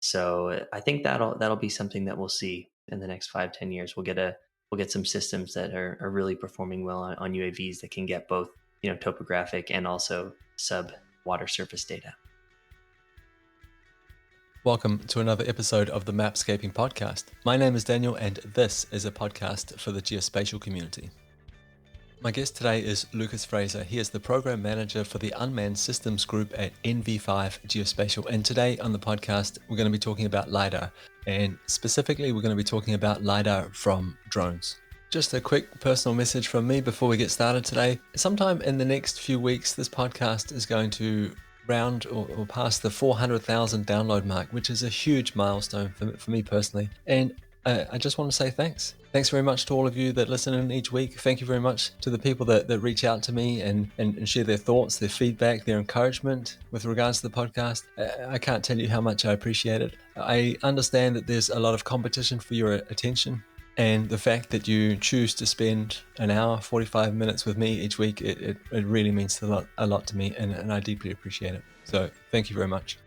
So I think that'll be something that we'll see in the next 5, 10 years. We'll get some systems that are really performing well on UAVs that can get both topographic and also sub water surface data. Welcome to another episode of the Mapscaping podcast. My name is Daniel, and this is a podcast for the geospatial community. My guest today is Lucas Fraser. He is the program manager for the Unmanned Systems Group at NV5 Geospatial. And today on the podcast, we're going to be talking about LiDAR. And specifically, we're going to be talking about LiDAR from drones. Just a quick personal message from me before we get started today. Sometime in the next few weeks, this podcast is going to round or past the 400,000 download mark, which is a huge milestone for me personally. And I just want to say thanks. Thanks very much to all of you that listen in each week. Thank you very much to the people that reach out to me and share their thoughts, their feedback, their encouragement with regards to the podcast. I can't tell you how much I appreciate it. I understand that there's a lot of competition for your attention. And the fact that you choose to spend an hour, 45 minutes with me each week, it really means a lot to me, and I deeply appreciate it. So thank you very much.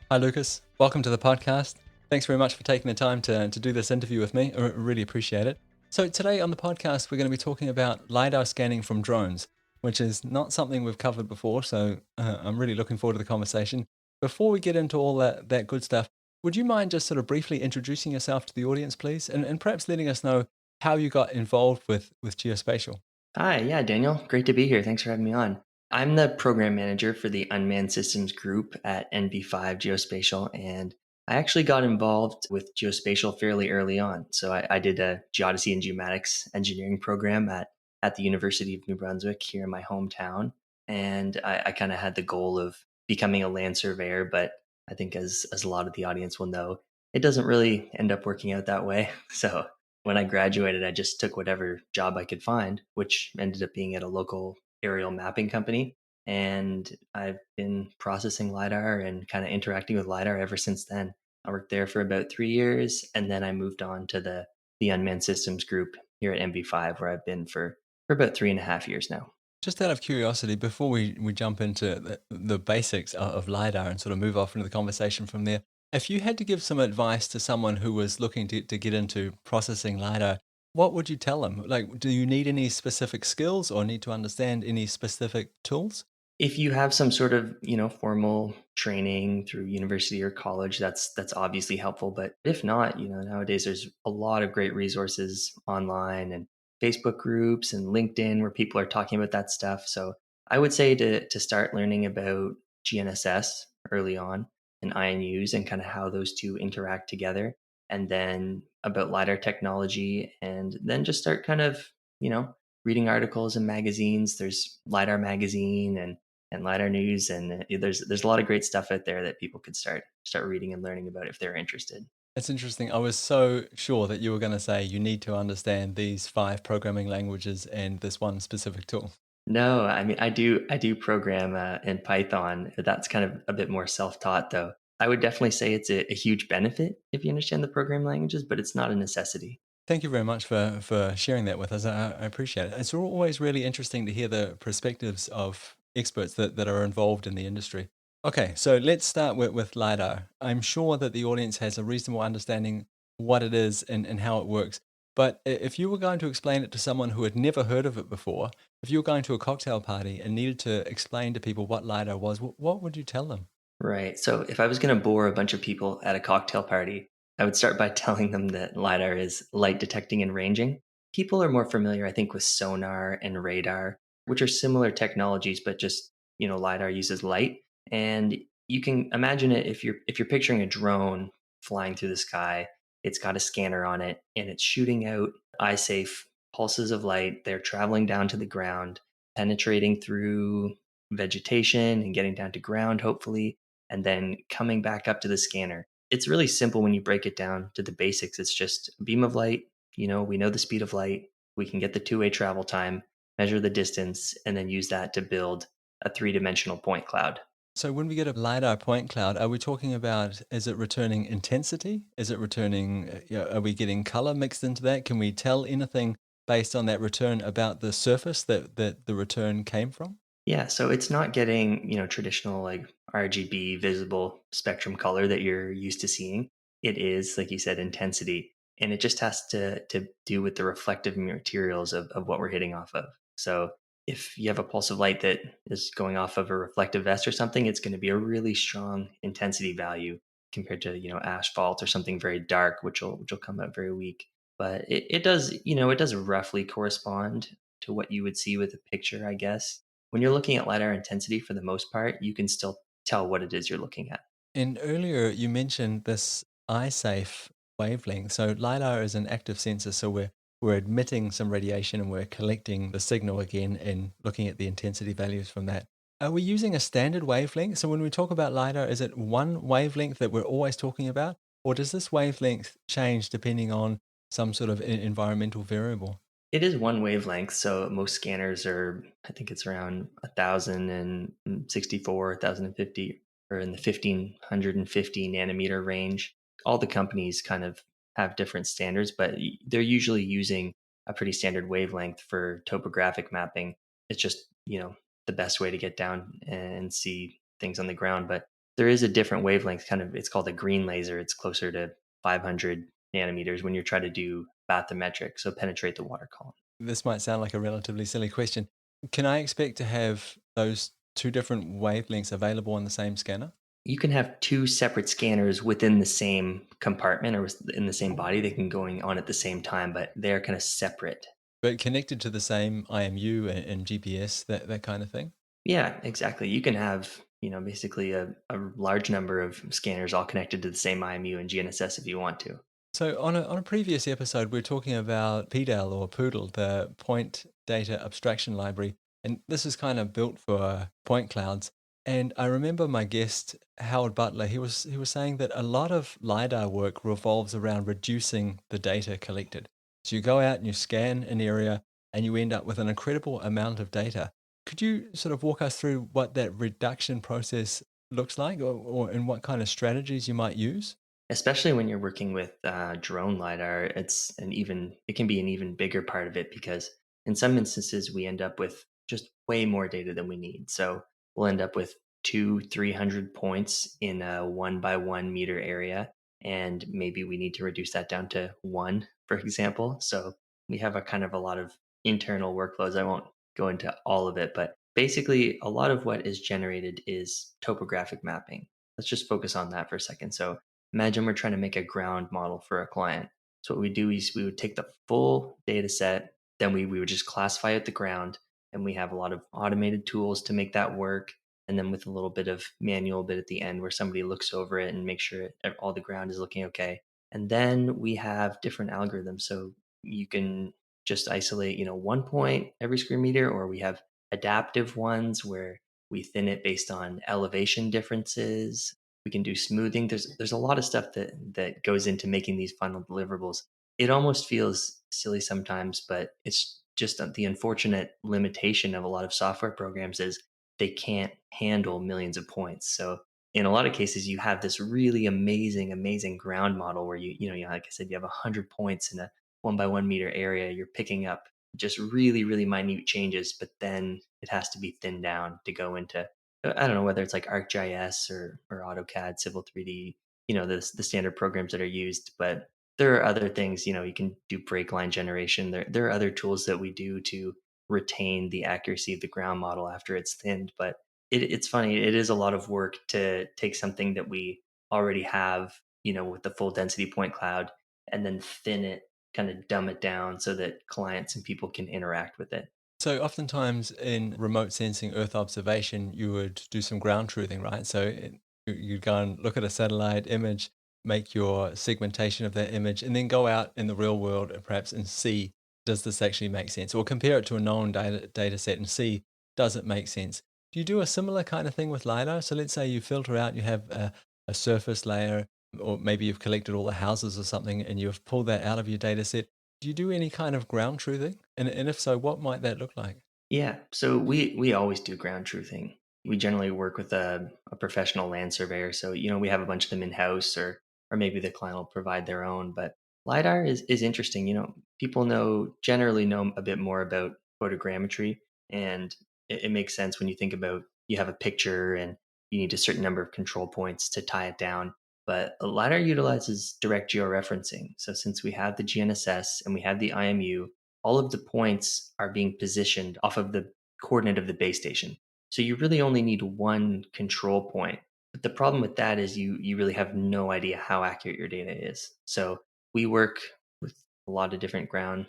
Hi, Lucas. Welcome to the podcast. Thanks very much for taking the time to do this interview with me. I really appreciate it. So today on the podcast, we're going to be talking about LiDAR scanning from drones, which is not something we've covered before. So I'm really looking forward to the conversation. Before we get into all that good stuff, would you mind just sort of briefly introducing yourself to the audience, please, and perhaps letting us know how you got involved with geospatial? Hi, yeah, Daniel. Great to be here. Thanks for having me on. I'm the program manager for the Unmanned Systems Group at NV5 Geospatial, and I actually got involved with geospatial fairly early on. So I did a geodesy and geomatics engineering program at the University of New Brunswick here in my hometown, and I kind of had the goal of becoming a land surveyor, but I think as a lot of the audience will know, it doesn't really end up working out that way. So when I graduated, I just took whatever job I could find, which ended up being at a local aerial mapping company. And I've been processing LiDAR and kind of interacting with LiDAR ever since then. I worked there for about 3 years, and then I moved on to the Unmanned Systems Group here at MB5, where I've been for about 3.5 years now. Just out of curiosity, before we jump into the basics of LiDAR and sort of move off into the conversation from there, if you had to give some advice to someone who was looking to get into processing LiDAR, what would you tell them? Like, do you need any specific skills or need to understand any specific tools? If you have some sort of formal training through university or college, that's obviously helpful. But if not, nowadays there's a lot of great resources online and Facebook groups and LinkedIn where people are talking about that stuff. So I would say to start learning about GNSS early on and INUs and kind of how those two interact together, and then about LiDAR technology, and then just start kind of reading articles and magazines. There's LiDAR Magazine and LiDAR News, and there's a lot of great stuff out there that people could start reading and learning about if they're interested. It's interesting. I was so sure that you were going to say you need to understand these 5 programming languages and this one specific tool. No, I mean I do program in Python. That's kind of a bit more self-taught, though. I would definitely say it's a huge benefit if you understand the programming languages, but it's not a necessity. Thank you very much for sharing that with us. I appreciate it. It's always really interesting to hear the perspectives of experts that are involved in the industry. Okay, so let's start with LiDAR. I'm sure that the audience has a reasonable understanding what it is and how it works. But if you were going to explain it to someone who had never heard of it before, if you were going to a cocktail party and needed to explain to people what LiDAR was, what would you tell them? Right. So if I was going to bore a bunch of people at a cocktail party, I would start by telling them that LiDAR is light detecting and ranging. People are more familiar, I think, with sonar and radar, which are similar technologies, but just, LiDAR uses light. And you can imagine it if you're picturing a drone flying through the sky, it's got a scanner on it and it's shooting out eye safe pulses of light. They're traveling down to the ground, penetrating through vegetation and getting down to ground, hopefully, and then coming back up to the scanner. It's really simple when you break it down to the basics. It's just a beam of light. We know the speed of light. We can get the two-way travel time, measure the distance, and then use that to build a three-dimensional point cloud. So when we get a LiDAR point cloud, are we talking about, is it returning intensity? Is it returning, are we getting color mixed into that? Can we tell anything based on that return about the surface that the return came from? Yeah, so it's not getting, traditional like RGB visible spectrum color that you're used to seeing. It is, like you said, intensity. And it just has to do with the reflective materials of what we're hitting off of. So if you have a pulse of light that is going off of a reflective vest or something, it's going to be a really strong intensity value compared to, asphalt or something very dark, which will come out very weak. But it does, it does roughly correspond to what you would see with a picture, I guess. When you're looking at LiDAR intensity, for the most part, you can still tell what it is you're looking at. And earlier you mentioned this eye safe wavelength. So LiDAR is an active sensor, so we're emitting some radiation and we're collecting the signal again and looking at the intensity values from that. Are we using a standard wavelength? So when we talk about LiDAR, is it one wavelength that we're always talking about? Or does this wavelength change depending on some sort of environmental variable? It is one wavelength, so most scanners are, I think it's around 1064, 1050, or in the 1550 nanometer range. All the companies kind of have different standards, but they're usually using a pretty standard wavelength for topographic mapping. It's just, the best way to get down and see things on the ground. But there is a different wavelength, kind of, it's called a green laser. It's closer to 500 nanometers when you're trying to do bathymetric, so penetrate the water column. This might sound like a relatively silly question. Can I expect to have those two different wavelengths available on the same scanner? You can have two separate scanners within the same compartment or in the same body. They can going on at the same time, but they're kind of separate. But connected to the same IMU and GPS, that kind of thing? Yeah, exactly. You can have, basically a large number of scanners all connected to the same IMU and GNSS if you want to. So on a previous episode, we are talking about PDAL or Poodle, the Point Data Abstraction Library, and this is kind of built for point clouds. And I remember my guest Howard Butler. He was saying that a lot of lidar work revolves around reducing the data collected. So you go out and you scan an area, and you end up with an incredible amount of data. Could you sort of walk us through what that reduction process looks like, or and what kind of strategies you might use? Especially when you're working with drone lidar, it can be an even bigger part of it because in some instances we end up with just way more data than we need. So we'll end up with 300 points in a 1 by 1 meter area, and maybe we need to reduce that down to one, for example. So we have a kind of a lot of internal workflows. I won't go into all of it, but basically a lot of what is generated is topographic mapping. Let's just focus on that for a second. So imagine we're trying to make a ground model for a client. So what we do is we would take the full data set, then we would just classify it the ground, and we have a lot of automated tools to make that work. And then with a little bit of manual bit at the end where somebody looks over it and makes sure all the ground is looking okay. And then we have different algorithms. So you can just isolate, 1 point every square meter, or we have adaptive ones where we thin it based on elevation differences. We can do smoothing. There's a lot of stuff that goes into making these final deliverables. It almost feels silly sometimes, but it's just the unfortunate limitation of a lot of software programs is they can't handle millions of points. So in a lot of cases, you have this really amazing ground model where like I said, you have 100 points in a 1 by 1 meter area. You're picking up just really minute changes, but then it has to be thinned down to go into, I don't know whether it's like ArcGIS or AutoCAD, Civil 3D, the standard programs that are used. But there are other things, you can do break line generation. There are other tools that we do to retain the accuracy of the ground model after it's thinned. But it's funny, it is a lot of work to take something that we already have, with the full density point cloud, and then thin it, kind of dumb it down so that clients and people can interact with it. So oftentimes in remote sensing Earth observation, you would do some ground truthing, right? So you'd go and look at a satellite image, make your segmentation of that image, and then go out in the real world and perhaps and see, does this actually make sense? Or compare it to a known data set and see, does it make sense? Do you do a similar kind of thing with LiDAR? So let's say you filter out, you have a surface layer, or maybe you've collected all the houses or something and you've pulled that out of your data set. Do you do any kind of ground truthing? And if so, what might that look like? Yeah, so we always do ground truthing. We generally work with a professional land surveyor, so we have a bunch of them in house, or maybe the client will provide their own. But lidar is interesting. People generally know a bit more about photogrammetry, and it makes sense when you think about you have a picture and you need a certain number of control points to tie it down. But LiDAR utilizes direct georeferencing. So since we have the GNSS and we have the IMU, all of the points are being positioned off of the coordinate of the base station. So you really only need one control point. But the problem with that is you really have no idea how accurate your data is. So we work with a lot of different ground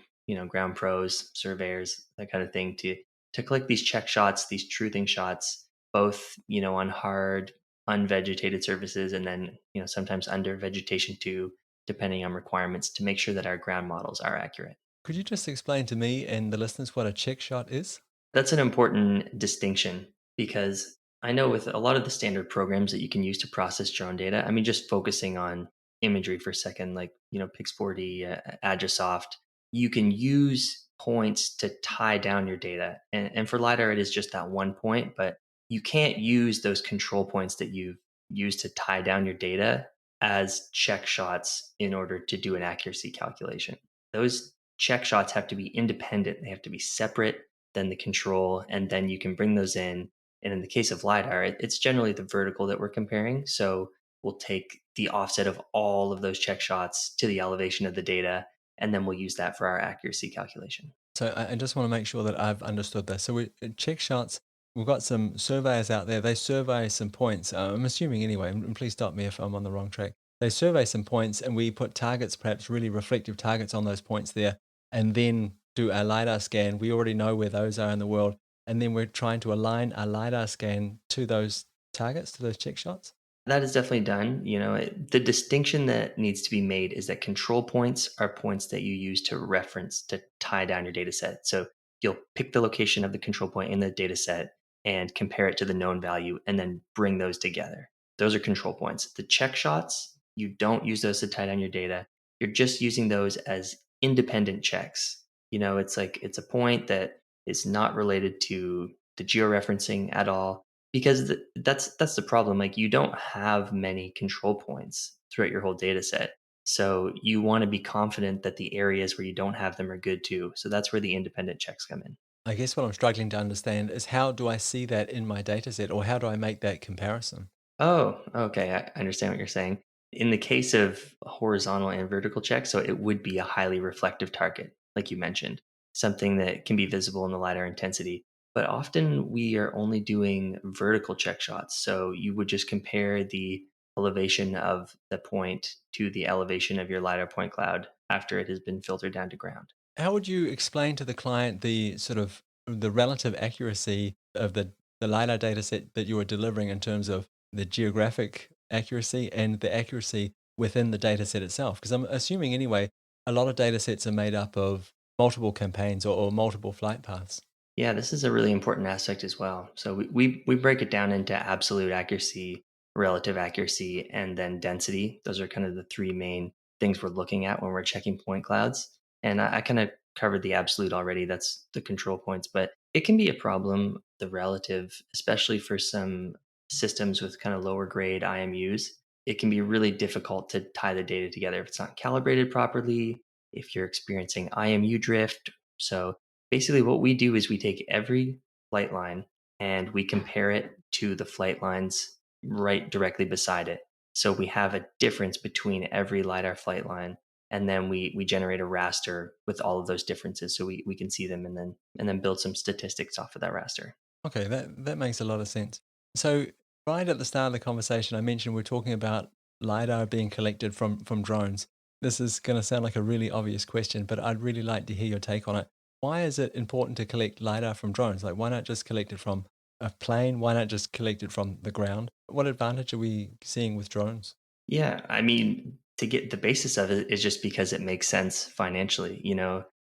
pros, surveyors, that kind of thing to collect these check shots, these truthing shots, both, on hard, unvegetated surfaces and then, sometimes under vegetation too, depending on requirements to make sure that our ground models are accurate. Could you just explain to me and the listeners what a check shot is? That's an important distinction because I know with a lot of the standard programs that you can use to process drone data, I mean, just focusing on imagery for a second, like, Pix4D, Agisoft, you can use points to tie down your data. And for LiDAR, it is just that one point, but you can't use those control points that you've used to tie down your data as check shots in order to do an accuracy calculation. Those check shots have to be independent, they have to be separate than the control, and then you can bring those in. And in the case of LiDAR, it's generally the vertical that we're comparing. So we'll take the offset of all of those check shots to the elevation of the data, and then we'll use that for our accuracy calculation. So I just want to make sure that I've understood this. So we check shots. We've got some surveyors out there. They survey some points. I'm assuming anyway. And please stop me if I'm on the wrong track. They survey some points, and we put targets, perhaps really reflective targets, on those points there, and then do a lidar scan. We already know where those are in the world, and then we're trying to align a lidar scan to those targets, to those check shots. That is definitely done. The distinction that needs to be made is that control points are points that you use to reference to tie down your data set. So you'll pick the location of the control point in the data set and compare it to the known value and then bring those together. Those are control points. The check shots, you don't use those to tie down your data. You're just using those as independent checks. It's like it's a point that is not related to the georeferencing at all because that's the problem. Like you don't have many control points throughout your whole data set. So you want to be confident that the areas where you don't have them are good too. So that's where the independent checks come in. I guess what I'm struggling to understand is, how do I see that in my data set, or how do I make that comparison? Oh, okay. I understand what you're saying. In the case of horizontal and vertical checks, so it would be a highly reflective target, like you mentioned, something that can be visible in the LiDAR intensity. But often we are only doing vertical check shots. So you would just compare the elevation of the point to the elevation of your LiDAR point cloud after it has been filtered down to ground. How would you explain to the client the sort of the relative accuracy of the LiDAR data set that you are delivering, in terms of the geographic accuracy and the accuracy within the data set itself? Because I'm assuming anyway, a lot of data sets are made up of multiple campaigns, or multiple flight paths. Yeah, this is a really important aspect as well. So we break it down into absolute accuracy, relative accuracy, and then density. Those are kind of the three main things we're looking at when we're checking point clouds. And I kind of covered the absolute already. That's the control points, but it can be a problem, the relative, especially for some systems with kind of lower grade IMUs. It can be really difficult to tie the data together if it's not calibrated properly, if you're experiencing IMU drift. So basically, what we do is we take every flight line and we compare it to the flight lines right directly beside it. So we have a difference between every LiDAR flight line. And then we generate a raster with all of those differences so we can see them and then build some statistics off of that raster. Okay, that makes a lot of sense. So right at the start of the conversation, I mentioned we're talking about lidar being collected from drones. This is going to sound like a really obvious question, but I'd really like to hear your take on it. Why is it important to collect lidar from drones? Like, why not just collect it from a plane? Why not just collect it from the ground? What advantage are we seeing with drones? Yeah, I mean, to get the basis of it is just because it makes sense financially.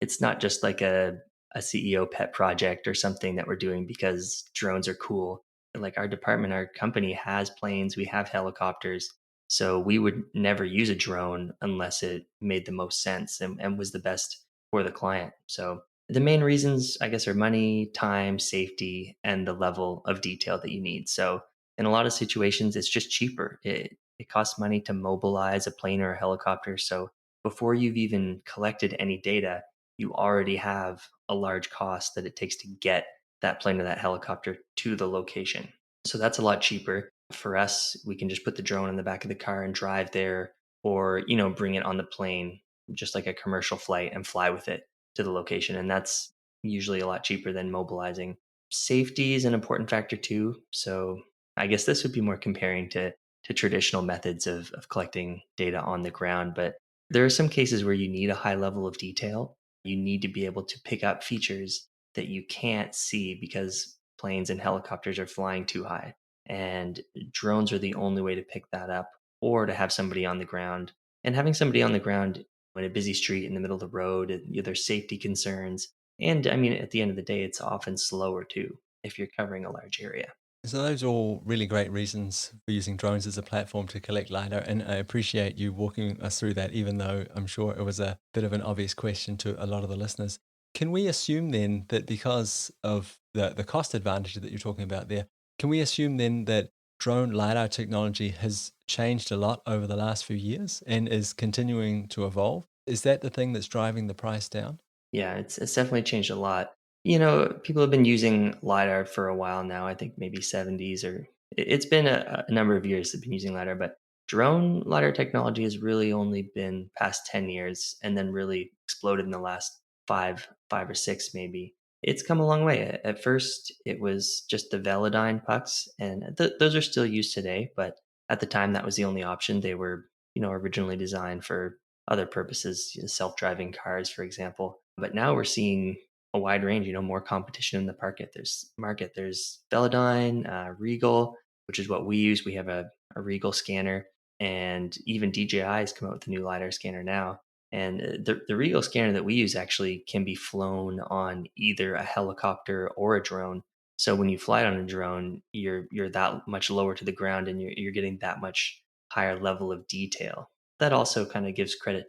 It's not just like a CEO pet project or something that we're doing because drones are cool. Like our department, our company has planes, we have helicopters. So we would never use a drone unless it made the most sense and was the best for the client. So the main reasons, I guess, are money, time, safety, and the level of detail that you need. So in a lot of situations, it's just cheaper. It costs money to mobilize a plane or a helicopter. So before you've even collected any data, you already have a large cost that it takes to get that plane or that helicopter to the location. So that's a lot cheaper. For us, we can just put the drone in the back of the car and drive there, or, bring it on the plane, just like a commercial flight, and fly with it to the location. And that's usually a lot cheaper than mobilizing. Safety is an important factor too. So I guess this would be more comparing to traditional methods of collecting data on the ground. But there are some cases where you need a high level of detail. You need to be able to pick up features that you can't see because planes and helicopters are flying too high. And drones are the only way to pick that up, or to have somebody on the ground. And having somebody on the ground in a busy street in the middle of the road, there's safety concerns. And I mean, at the end of the day, it's often slower too if you're covering a large area. So those are all really great reasons for using drones as a platform to collect LiDAR, and I appreciate you walking us through that, even though I'm sure it was a bit of an obvious question to a lot of the listeners. Can we assume then that because of the cost advantage that you're talking about there, can we assume then that drone LiDAR technology has changed a lot over the last few years and is continuing to evolve? Is that the thing that's driving the price down? Yeah, it's definitely changed a lot. People have been using LiDAR for a while now. I think maybe 70s, or it's been a number of years they've been using LiDAR, but drone LiDAR technology has really only been past 10 years, and then really exploded in the last 5 or 6 maybe. It's come a long way. At first, it was just the Velodyne pucks, and those are still used today, but at the time that was the only option. They were, originally designed for other purposes, self-driving cars, for example. But now we're seeing a wide range, more competition in the market. There's Velodyne, Regal, which is what we use. We have a Regal scanner, and even DJI has come out with a new LiDAR scanner now. And the Regal scanner that we use actually can be flown on either a helicopter or a drone. So when you fly it on a drone, you're that much lower to the ground, and you're getting that much higher level of detail. That also kind of gives credit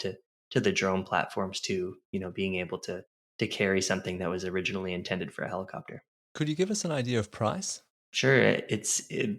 to the drone platforms too, being able to carry something that was originally intended for a helicopter. Could you give us an idea of price? Sure,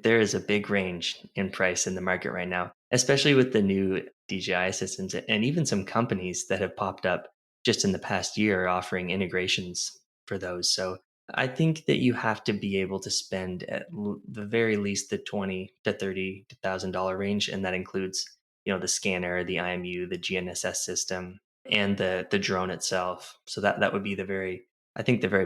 there is a big range in price in the market right now, especially with the new DJI systems, and even some companies that have popped up just in the past year are offering integrations for those. So I think that you have to be able to spend at the very least the 20 to 30 thousand dollar range, and that includes the scanner, the IMU, the GNSS system, and the drone itself. So that would be the very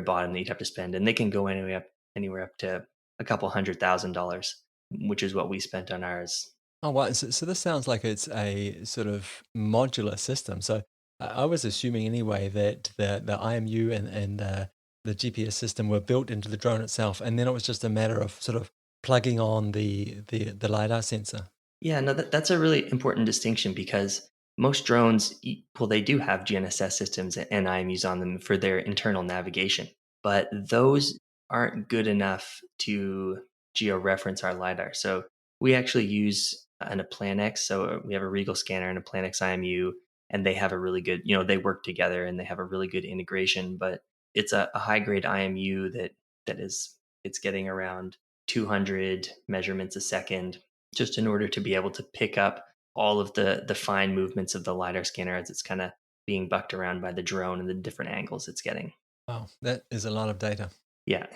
bottom that you'd have to spend, and they can go anywhere up to a couple $100,000, which is what we spent on ours. Oh, wow. So this sounds like it's a sort of modular system. So I was assuming anyway that the IMU and the GPS system were built into the drone itself, and then it was just a matter of sort of plugging on the LiDAR sensor. Yeah, no, that's a really important distinction because most drones, well, they do have GNSS systems and IMUs on them for their internal navigation, but those aren't good enough to geo-reference our LiDAR. So we actually use a Planx. So we have a Regal scanner and a Planx IMU, and they have a really good, they work together and they have a really good integration, but it's a high grade IMU it's getting around 200 measurements a second, just in order to be able to pick up all of the fine movements of the LiDAR scanner as it's kind of being bucked around by the drone and the different angles it's getting. Wow, that is a lot of data. Yeah.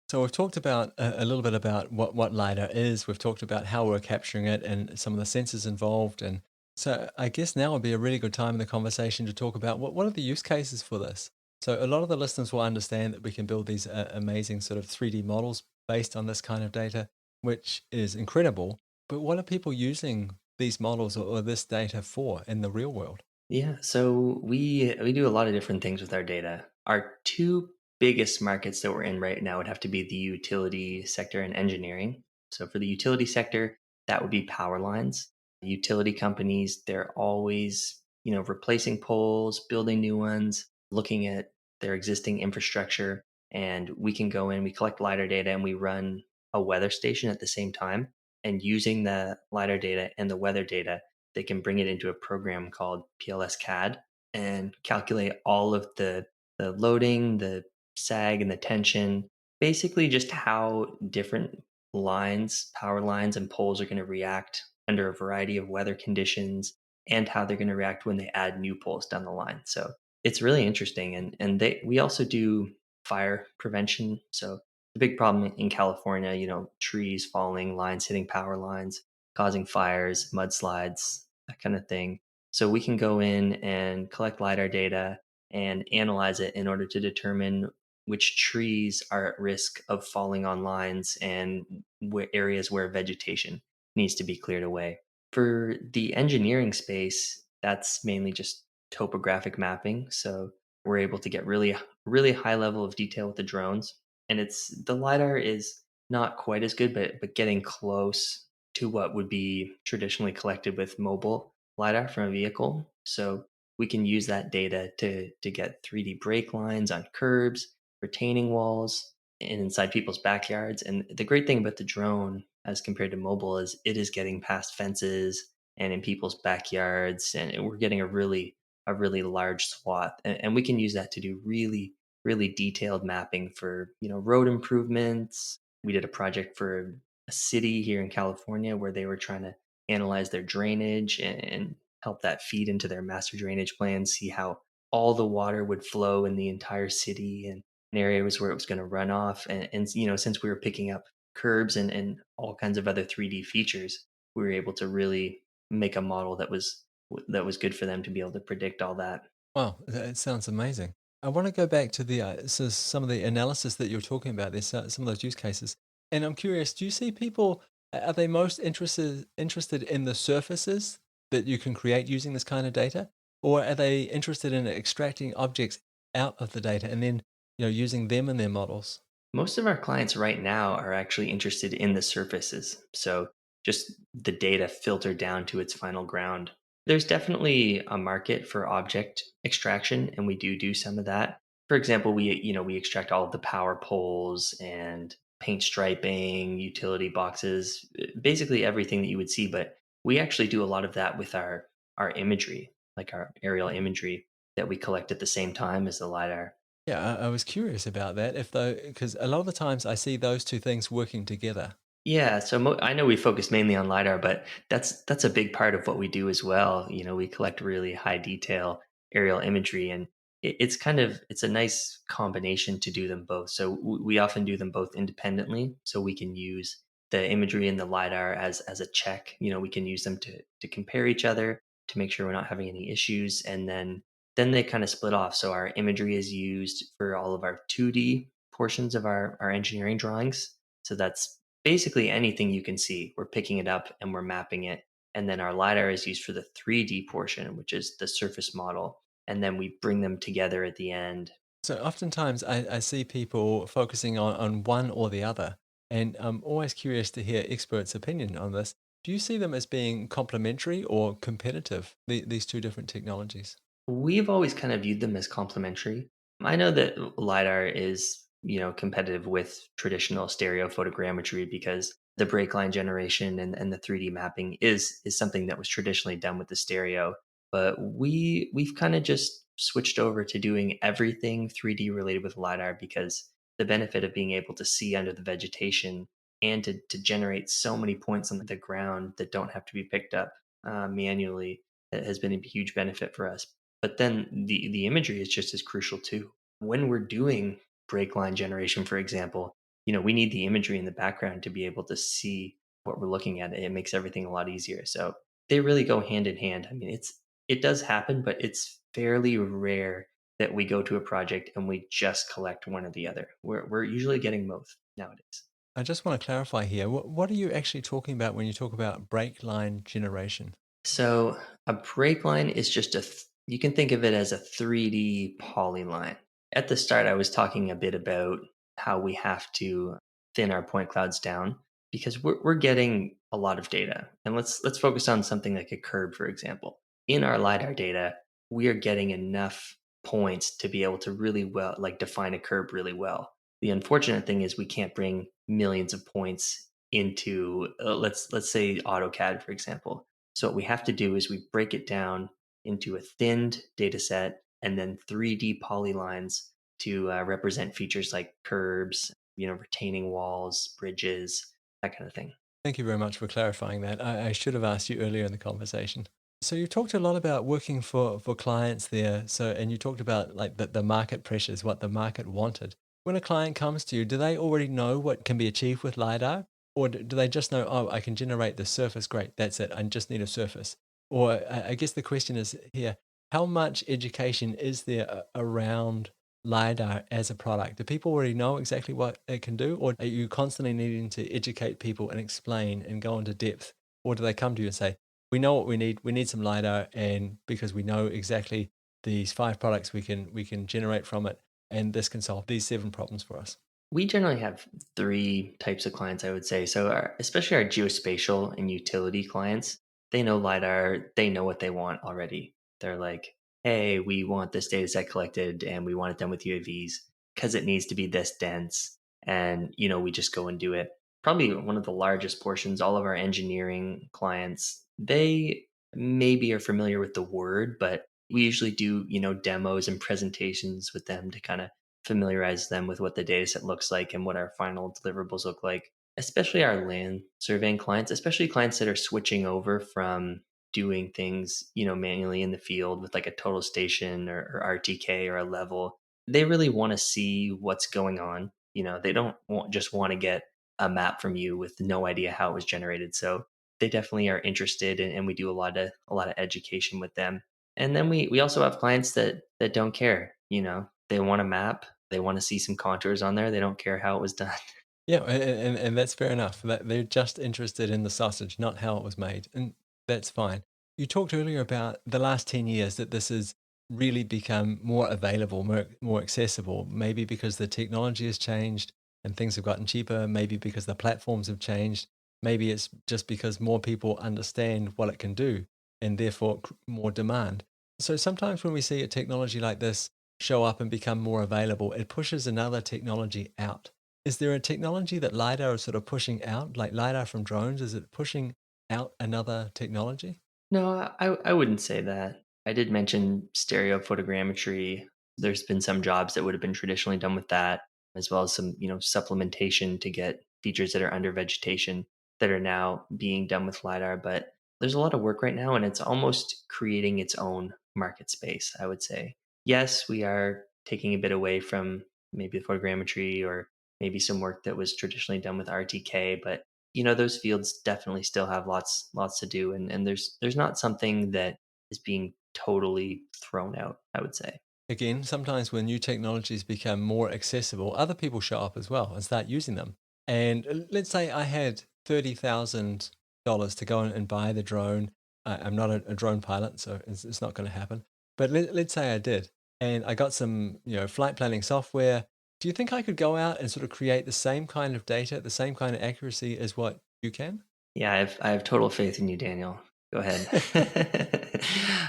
So we've talked about a little bit about what LiDAR is. We've talked about how we're capturing it and some of the sensors involved. And so I guess now would be a really good time in the conversation to talk about what are the use cases for this. So a lot of the listeners will understand that we can build these amazing sort of 3D models based on this kind of data, which is incredible. But what are people using these models or this data for in the real world? Yeah, so we do a lot of different things with our data. Our two biggest markets that we're in right now would have to be the utility sector and engineering. So for the utility sector, that would be power lines. Utility companies, they're always, replacing poles, building new ones, looking at their existing infrastructure, and we can go in, we collect LiDAR data, and we run a weather station at the same time. And using the LiDAR data and the weather data, they can bring it into a program called PLS CAD and calculate all of the loading, the sag, and the tension. Basically, just how different power lines, and poles are going to react under a variety of weather conditions, and how they're going to react when they add new poles down the line. So it's really interesting, and we also do. fire prevention. So the big problem in California, trees falling, lines hitting power lines, causing fires, mudslides, that kind of thing. So we can go in and collect LiDAR data and analyze it in order to determine which trees are at risk of falling on lines and areas where vegetation needs to be cleared away. For the engineering space, that's mainly just topographic mapping. So we're able to get really high level of detail with the drones. And it's the LiDAR is not quite as good, but getting close to what would be traditionally collected with mobile LiDAR from a vehicle. So we can use that data to get 3D brake lines on curbs, retaining walls, and inside people's backyards. And the great thing about the drone as compared to mobile is it is getting past fences and in people's backyards, and we're getting a really large swath, and we can use that to do really detailed mapping for road improvements. We did a project for a city here in California where they were trying to analyze their drainage and help that feed into their master drainage plan, see how all the water would flow in the entire city and in areas where it was going to run off. And since we were picking up curbs and all kinds of other 3D features, we were able to really make a model that was good for them to be able to predict all that. Wow, it sounds amazing. I want to go back to the some of the analysis that you were talking about. There's some of those use cases, and I'm curious. Do you see people are they most interested in the surfaces that you can create using this kind of data, or are they interested in extracting objects out of the data and then using them in their models? Most of our clients right now are actually interested in the surfaces. So just the data filtered down to its final ground. There's definitely a market for object extraction, and we do some of that. For example, we extract all of the power poles and paint striping, utility boxes, basically everything that you would see. But we actually do a lot of that with our imagery, like our aerial imagery that we collect at the same time as the lidar. Yeah, I was curious about that. If though, because a lot of the times I see those two things working together. Yeah, so I know we focus mainly on lidar, but that's a big part of what we do as well. We collect really high detail aerial imagery, and it's a nice combination to do them both. So we often do them both independently, so we can use the imagery and the lidar as a check. We can use them to compare each other to make sure we're not having any issues, and then they kind of split off. So our imagery is used for all of our 2D portions of our engineering drawings. So that's basically anything you can see. We're picking it up and we're mapping it. And then our LiDAR is used for the 3D portion, which is the surface model. And then we bring them together at the end. So oftentimes I see people focusing on one or the other, and I'm always curious to hear experts' opinion on this. Do you see them as being complementary or competitive, these two different technologies? We've always kind of viewed them as complementary. I know that LiDAR is competitive with traditional stereo photogrammetry because the breakline generation and the 3D mapping is something that was traditionally done with the stereo. But we've kind of just switched over to doing everything 3D related with LiDAR because the benefit of being able to see under the vegetation and to generate so many points on the ground that don't have to be picked up manually has been a huge benefit for us. But then the imagery is just as crucial too. When we're doing break line generation, for example, we need the imagery in the background to be able to see what we're looking at. It makes everything a lot easier. So they really go hand in hand. I mean, it does happen, but it's fairly rare that we go to a project and we just collect one or the other. We're usually getting both nowadays. I just want to clarify here. What are you actually talking about when you talk about break line generation? So a break line is just you can think of it as a 3D polyline. At the start, I was talking a bit about how we have to thin our point clouds down because we're getting a lot of data. And let's focus on something like a curb, for example. In our LiDAR data, we are getting enough points to be able to really well, like define a curb really well. The unfortunate thing is we can't bring millions of points into let's say AutoCAD, for example. So what we have to do is we break it down into a thinned data set and then 3D polylines to represent features like curbs, retaining walls, bridges, that kind of thing. Thank you very much for clarifying that. I should have asked you earlier in the conversation. So you talked a lot about working for clients there. So and you talked about like the market pressures, what the market wanted. When a client comes to you, do they already know what can be achieved with LiDAR? Or do they just know, oh, I can generate the surface, great, that's it, I just need a surface? Or I guess the question is here, how much education is there around LiDAR as a product? Do people already know exactly what it can do? Or are you constantly needing to educate people and explain and go into depth? Or do they come to you and say, we know what we need some LiDAR, and because we know exactly these 5 products we can generate from it, and this can solve these 7 problems for us. We generally have three types of clients, I would say. So, especially our geospatial and utility clients, they know LiDAR, they know what they want already. They're like, hey, we want this data set collected and we want it done with UAVs because it needs to be this dense. And, we just go and do it. Probably one of the largest portions, all of our engineering clients, they maybe are familiar with the word, but we usually do, demos and presentations with them to kind of familiarize them with what the data set looks like and what our final deliverables look like, especially our land surveying clients, especially clients that are switching over from doing things, manually in the field with like a total station or RTK or a level. They really want to see what's going on. They don't just want to get a map from you with no idea how it was generated. So they definitely are interested, and we do a lot of education with them. And then we also have clients that don't care. They want a map. They want to see some contours on there. They don't care how it was done. Yeah, and that's fair enough. That they're just interested in the sausage, not how it was made, and that's fine. You talked earlier about the last 10 years that this has really become more available, more accessible, maybe because the technology has changed and things have gotten cheaper, maybe because the platforms have changed, maybe it's just because more people understand what it can do and therefore more demand. So sometimes when we see a technology like this show up and become more available, it pushes another technology out. Is there a technology that LiDAR is sort of pushing out, like LiDAR from drones? Is it pushing out another technology? No, I wouldn't say that. I did mention stereo photogrammetry. There's been some jobs that would have been traditionally done with that, as well as some, supplementation to get features that are under vegetation that are now being done with LiDAR. But there's a lot of work right now, and it's almost creating its own market space, I would say. Yes, we are taking a bit away from maybe the photogrammetry or maybe some work that was traditionally done with RTK, but those fields definitely still have lots to do, and there's not something that is being totally thrown out, I would say. Again, sometimes when new technologies become more accessible, other people show up as well and start using them. And let's say I had $30,000 to go and buy the drone. I'm not a drone pilot, so it's not going to happen. But let's say I did, and I got some, flight planning software. Do you think I could go out and sort of create the same kind of data, the same kind of accuracy as what you can? Yeah, I have total faith in you, Daniel. Go ahead.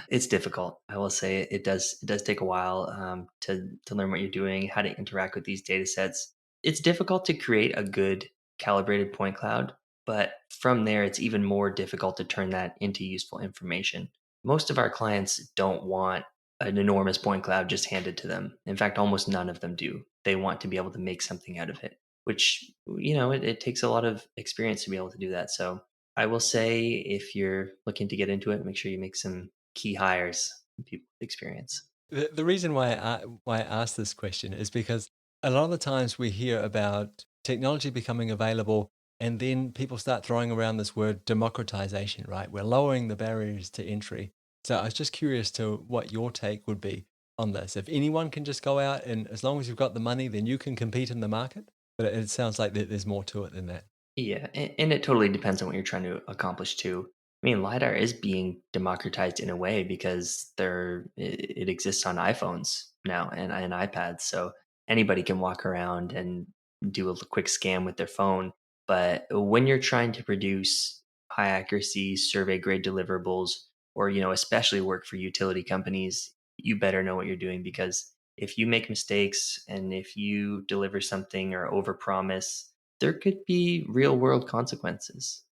It's difficult. I will say it does take a while, to learn what you're doing, how to interact with these data sets. It's difficult to create a good calibrated point cloud, but from there, it's even more difficult to turn that into useful information. Most of our clients don't want an enormous point cloud just handed to them. In fact, almost none of them do. They want to be able to make something out of it, which it takes a lot of experience to be able to do that. So I will say, if you're looking to get into it, make sure you make some key hires and people with experience. The reason why I asked this question is because a lot of the times we hear about technology becoming available, and then people start throwing around this word democratization, right? We're lowering the barriers to entry. So I was just curious to what your take would be on this. If anyone can just go out and as long as you've got the money, then you can compete in the market. But it sounds like there's more to it than that. Yeah, and it totally depends on what you're trying to accomplish too. I mean, LiDAR is being democratized in a way because it exists on iPhones now and iPads. So anybody can walk around and do a quick scan with their phone. But when you're trying to produce high accuracy survey grade deliverables, or especially work for utility companies, you better know what you're doing, because if you make mistakes and if you deliver something or overpromise, there could be real world consequences,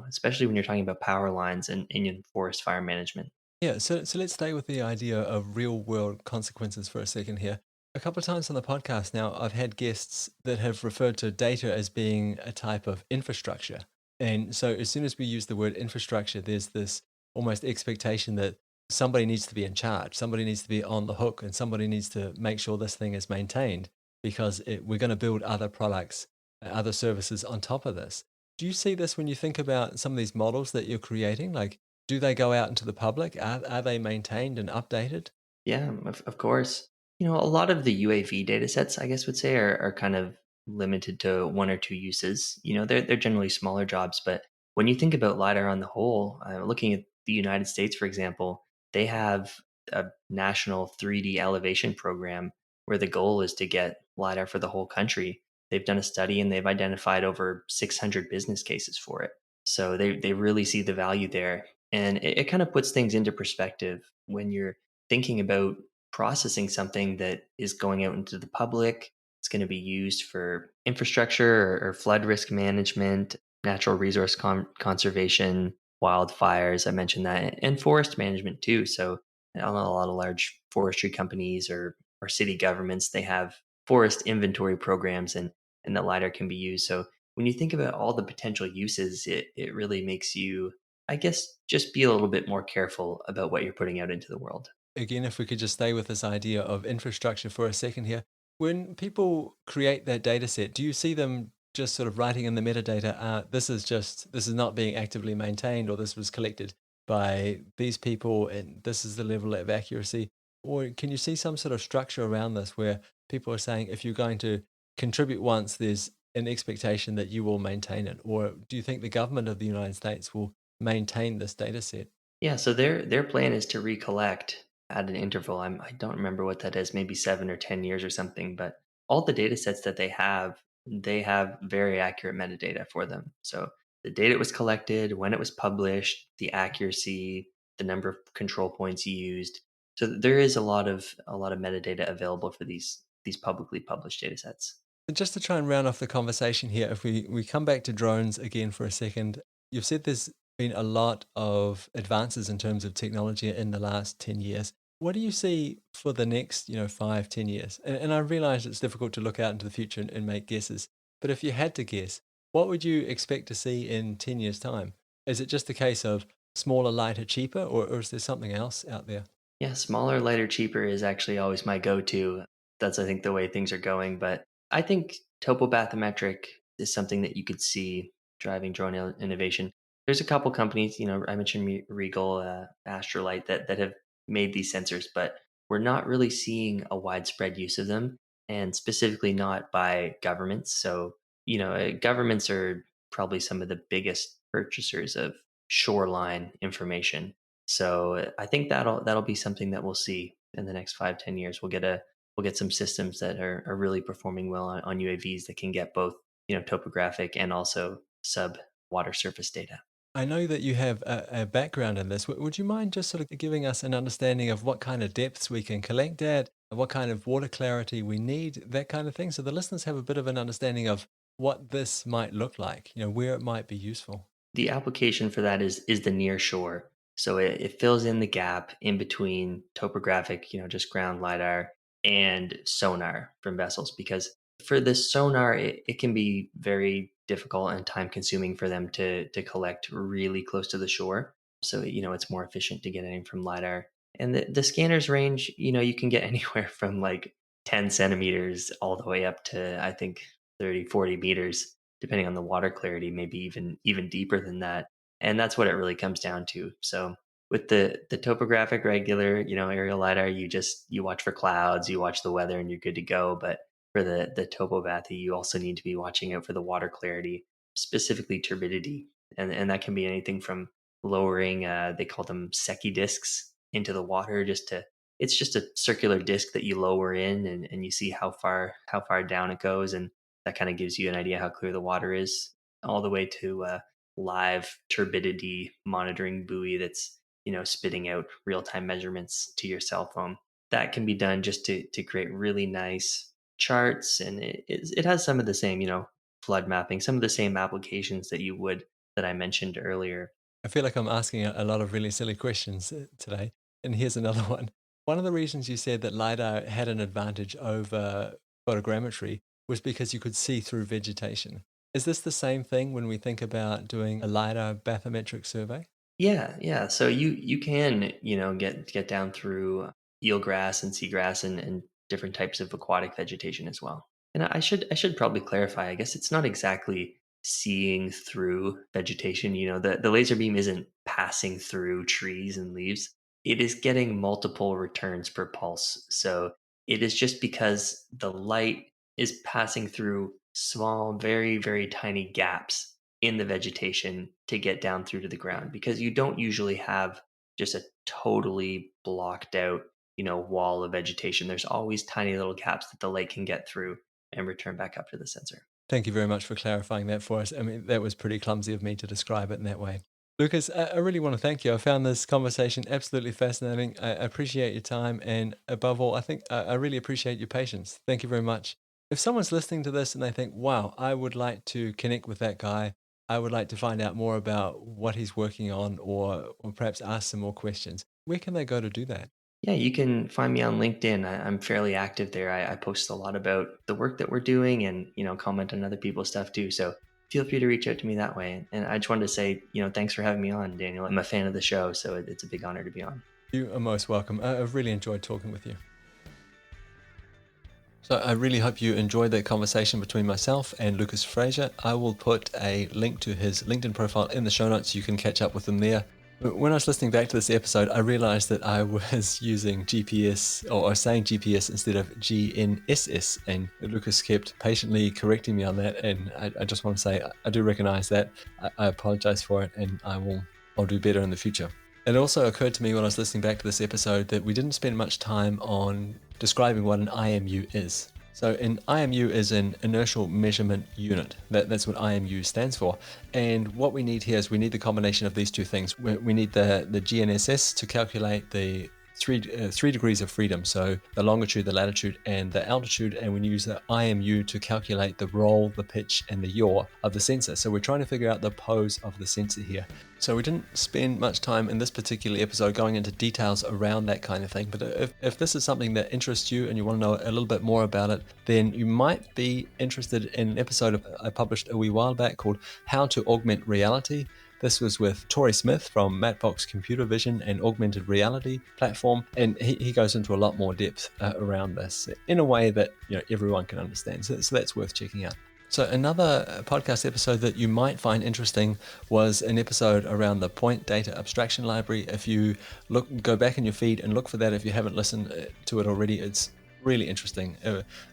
especially when you're talking about power lines and in forest fire management. Yeah, so let's stay with the idea of real world consequences for a second here. A couple of times on the podcast now, I've had guests that have referred to data as being a type of infrastructure. And so as soon as we use the word infrastructure, there's this almost expectation that somebody needs to be in charge, somebody needs to be on the hook, and somebody needs to make sure this thing is maintained. because we're going to build other products, other services on top of this. Do you see this when you think about some of these models that you're creating? Like, do they go out into the public? Are they maintained and updated? Yeah, of course. A lot of the UAV data sets, I guess, would say are kind of limited to one or two uses. They're generally smaller jobs, but when you think about LiDAR on the whole, looking at the United States, for example, they have a national 3D elevation program where the goal is to get LiDAR for the whole country. They've done a study and they've identified over 600 business cases for it. So they really see the value there. And it kind of puts things into perspective when you're thinking about processing something that is going out into the public. It's going to be used for infrastructure or flood risk management, natural resource conservation, wildfires. I mentioned that, and forest management too. So, I don't know, a lot of large forestry companies or city governments, they have forest inventory programs, and the LiDAR can be used. So, when you think about all the potential uses, it really makes you, I guess, just be a little bit more careful about what you're putting out into the world. Again, if we could just stay with this idea of infrastructure for a second here, when people create their data set, do you see them just sort of writing in the metadata, this is not being actively maintained, or this was collected by these people, and this is the level of accuracy? Or can you see some sort of structure around this where people are saying, if you're going to contribute once, there's an expectation that you will maintain it? Or do you think the government of the United States will maintain this data set? Yeah, so their plan is to recollect at an interval. I don't remember what that is, maybe 7 or 10 years or something. But all the data sets that they have very accurate metadata for them. So the data it was collected, when it was published, the accuracy, the number of control points used. So there is a lot of metadata available for these publicly published data sets. Just to try and round off the conversation here, if we come back to drones again for a second, you've said there's been a lot of advances in terms of technology in the last 10 years. What do you see for the next, 5, 10 years? And I realize it's difficult to look out into the future and make guesses, but if you had to guess, what would you expect to see in 10 years' time? Is it just a case of smaller, lighter, cheaper, or is there something else out there? Yeah, smaller, lighter, cheaper is actually always my go-to. That's, I think, the way things are going. But I think topobathymetric is something that you could see driving drone innovation. There's a couple companies, I mentioned Regal, Astrolight, that have made these sensors, but we're not really seeing a widespread use of them, and specifically not by governments. So, governments are probably some of the biggest purchasers of shoreline information. So I think that'll be something that we'll see in the next 5, 10 years. We'll get some systems that are really performing well on UAVs that can get both topographic and also sub water surface data. I know that you have a background in this. Would you mind just sort of giving us an understanding of what kind of depths we can collect at, what kind of water clarity we need, that kind of thing, so the listeners have a bit of an understanding of what this might look like, where it might be useful? The application for that is the near shore. So it fills in the gap in between topographic, just ground LiDAR and sonar from vessels. Because for the sonar, it can be very difficult and time consuming for them to collect really close to the shore. So, it's more efficient to get anything from LiDAR. And the scanners range, you can get anywhere from like 10 centimeters all the way up to, I think, 30, 40 meters depending on the water clarity, maybe even deeper than that. And that's what it really comes down to. So with the topographic regular, aerial lidar, you watch for clouds, you watch the weather, and you're good to go. But for the topobathy, you also need to be watching out for the water clarity, specifically turbidity, and that can be anything from lowering, they call them Secchi discs, into the water, it's just a circular disc that you lower in, and you see how far down it goes, and that kind of gives you an idea how clear the water is, all the way to live turbidity monitoring buoy that's spitting out real time measurements to your cell phone. That can be done just to create really nice charts, and it has some of the same flood mapping, some of the same applications that I mentioned earlier. I feel like I'm asking a lot of really silly questions today. And here's another one. One of the reasons you said that LiDAR had an advantage over photogrammetry was because you could see through vegetation. Is this the same thing when we think about doing a LiDAR bathymetric survey? Yeah, yeah. So you can get down through eelgrass and seagrass and different types of aquatic vegetation as well. And I should probably clarify. I guess it's not exactly seeing through vegetation. The laser beam isn't passing through trees and leaves. It is getting multiple returns per pulse. So it is just because the light is passing through small, very, very tiny gaps in the vegetation to get down through to the ground, because you don't usually have just a totally blocked out, wall of vegetation. There's always tiny little gaps that the light can get through and return back up to the sensor. Thank you very much for clarifying that for us. I mean, that was pretty clumsy of me to describe it in that way. Lucas, I really want to thank you. I found this conversation absolutely fascinating. I appreciate your time. And above all, I think I really appreciate your patience. Thank you very much. If someone's listening to this and they think, wow, I would like to connect with that guy, I would like to find out more about what he's working on, or perhaps ask some more questions, where can they go to do that? Yeah, you can find me on LinkedIn. I'm fairly active there. I post a lot about the work that we're doing and, comment on other people's stuff too. So feel free to reach out to me that way. And I just wanted to say, thanks for having me on, Daniel. I'm a fan of the show, so it's a big honor to be on. You are most welcome. I've really enjoyed talking with you. So I really hope you enjoyed that conversation between myself and Lucas Fraser. I will put a link to his LinkedIn profile in the show notes. You can catch up with him there. When I was listening back to this episode, I realized that I was using GPS or saying GPS instead of GNSS, and Lucas kept patiently correcting me on that. And I just want to say I do recognize that. I apologize for it, and I'll do better in the future. It also occurred to me when I was listening back to this episode that we didn't spend much time on describing what an IMU is. So an IMU is an inertial measurement unit. That's what IMU stands for. And what we need here is we need the combination of these two things. We need the GNSS to calculate the three degrees of freedom, so the longitude, the latitude, and the altitude, and we use the IMU to calculate the roll, the pitch, and the yaw of the sensor. So we're trying to figure out the pose of the sensor here. So we didn't spend much time in this particular episode going into details around that kind of thing, but if this is something that interests you and you want to know a little bit more about it, then you might be interested in an episode I published a wee while back called How to Augment Reality. This was with Tori Smith from Matbox Computer Vision and Augmented Reality platform, and he goes into a lot more depth around this in a way that everyone can understand. So that's worth checking out. So another podcast episode that you might find interesting was an episode around the Point Data Abstraction Library. If you go back in your feed and look for that, if you haven't listened to it already, it's really interesting.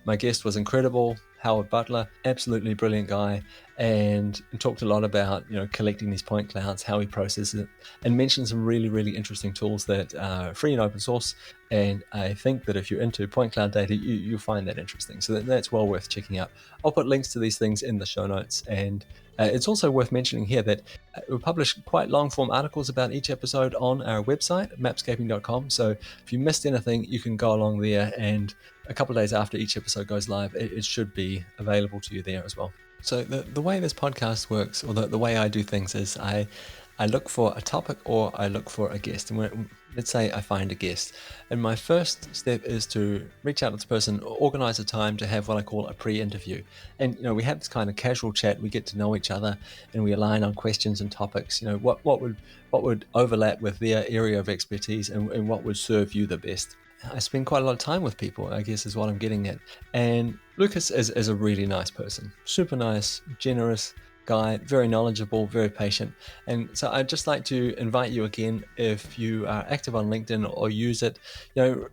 My guest was incredible, Howard Butler, absolutely brilliant guy, and talked a lot about collecting these point clouds, how he processes it, and mentioned some really, really interesting tools that are free and open source. And I think that if you're into point cloud data, you'll find that interesting. So that's well worth checking out. I'll put links to these things in the show notes. And it's also worth mentioning here that we publish quite long form articles about each episode on our website, mapscaping.com. So if you missed anything, you can go along there, and a couple of days after each episode goes live, it should be available to you there as well. So the way this podcast works, or the way I do things, is I look for a topic or I look for a guest. And let's say I find a guest. And my first step is to reach out to this person, organize a time to have what I call a pre-interview. And, we have this kind of casual chat. We get to know each other and we align on questions and topics. What would overlap with their area of expertise, and what would serve you the best. I spend quite a lot of time with people, I guess is what I'm getting at. And Lucas is a really nice person, super nice, generous guy, very knowledgeable, very patient. And so I'd just like to invite you again, if you are active on LinkedIn or use it,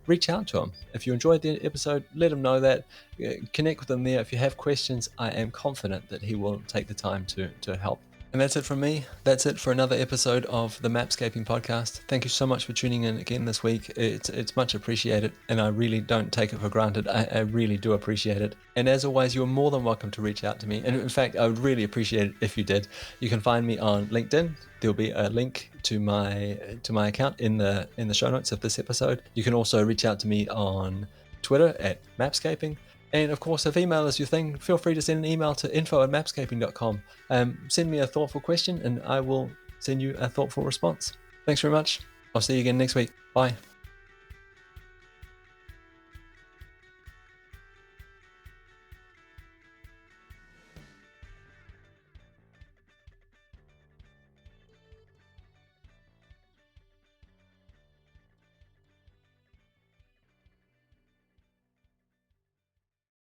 reach out to him. If you enjoyed the episode, let him know that. Connect with him there. If you have questions, I am confident that he will take the time to help. And that's it from me. That's it for another episode of the Mapscaping podcast. Thank you so much for tuning in again this week. It's much appreciated, and I really don't take it for granted. I really do appreciate it. And as always, you're more than welcome to reach out to me. And in fact, I would really appreciate it if you did. You can find me on LinkedIn. There'll be a link to my account in the show notes of this episode. You can also reach out to me on Twitter at Mapscaping. And of course, if email is your thing, feel free to send an email to info@mapscaping.com. Send me a thoughtful question and I will send you a thoughtful response. Thanks very much. I'll see you again next week. Bye.